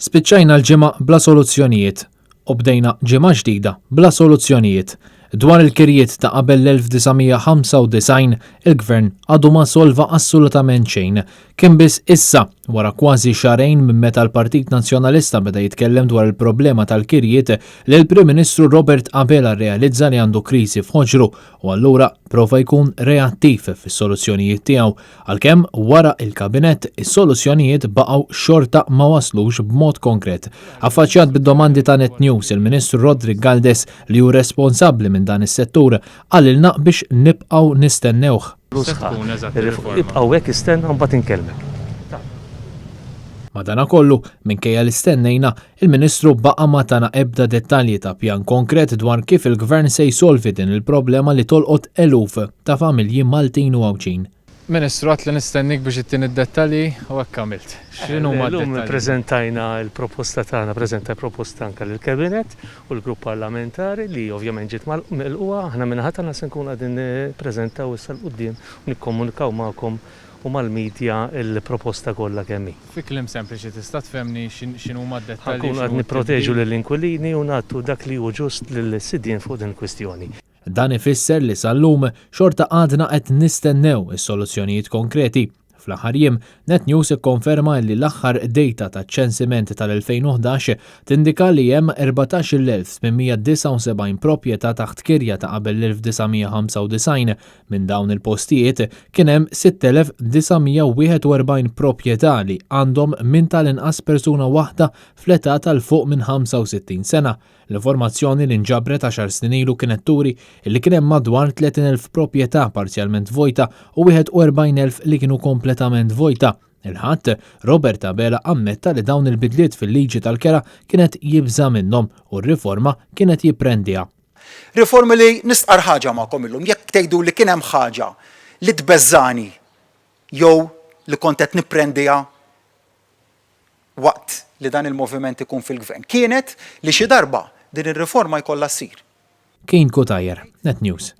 Spiċċajna l-ġimgħa bla soluzzjonijiet u bdejna ġimgħa ġdida bla soluzzjonijiet. Dwar il-kirjiet ta' qabel l-1995 il-Gvern għadu ma solva assolutament xejn. Kien biss issa wara kważi xarejn minn meta l-Partit Nazzjonalista beda jitkellem dwar il-problema tal-kirjiet li l-Prim Ministru Robert Abela realizza li għandu kriżi f'ħoġru u allura prova jkun reattiv fis-soluzzjonijiet tiegħu għalkemm wara il-Kabinett is-soluzzjonijiet baqgħu xorta ma waslux b'mod konkret. Affaċċjat bid-domandi ta' Net News il-Ministru Rodrik Galdes li hu responsabbli minn dan is-settur għalilna biex nibqgħu nistennewh. Ibqgħu hekk istenna mbagħad inkellmek. Madankollu minkejja l-istennejna, il-Ministru baqa' ma tana ebda dettalji ta' pjan konkret dwar kif il-Gvern se jsolvi din il-problema li tolqot eluf ta' familji Maltin u Għawġin. Ministru għat li nistennik biex ittin id-dettalji u hekk għamilt. X'inhu ma d-dettalji? Preżentajna l-proposta tagħna, preżentaj proposta anke lill-Kabinet u l-Grupp Parlamentari li ovvjament ġiet milquha, aħna minn ħadd se nkun qegħdin nippreżentaw issa l-quddiem u nikkomunikaw magħkom u mal-medja il-proposta kollha kemm hi. Fi kliem sempliċi tista' tfehmni x'inhuma d-dettalji. Nkunu qed nipproteġu lill-inkwilini u nagħtu dak li hu ġust lill-sidien fuq din il-kwistjoni. Dan ifisser li sal-lum xorta għadna qed nistennew is-soluzzjonijiet konkreti. Fl-aħħar jiem, Net News ikkonferma li l-aħħar data ta' ċensiment tal-2011 tindika li hemm 14,879 proprjetà taħt kirja ta' qabel l-1995. Minn dawn il-postijiet kien hemm 6,941 proprjetà li għandhom minn tal-inqas persuna waħda fl-età tal-fuq minn 65 sena. L-informazzjoni li nġabret 10 snin ilu kienet turi li kien hemm madwar 30,000 proprjetà parzjalment vojta u 41,000 li kienu kompletament vojta. Il-ħadd Robert Abela ammetta li dawn il-bidliet fil-liġi tal-kera kienet jibża minnhom u r-riforma kienet jipprendiha. Riformi li nistqar ħaġa magħkom illum, jekk tgħidu li kien hemm ħaġa li tbeżżani jew li kont qed nipprendiha waqt li dan il-moviment ikun fil-gvern, kienet li xi darba din ir-riforma jkollha ssir. Kien Kutajer, Net News.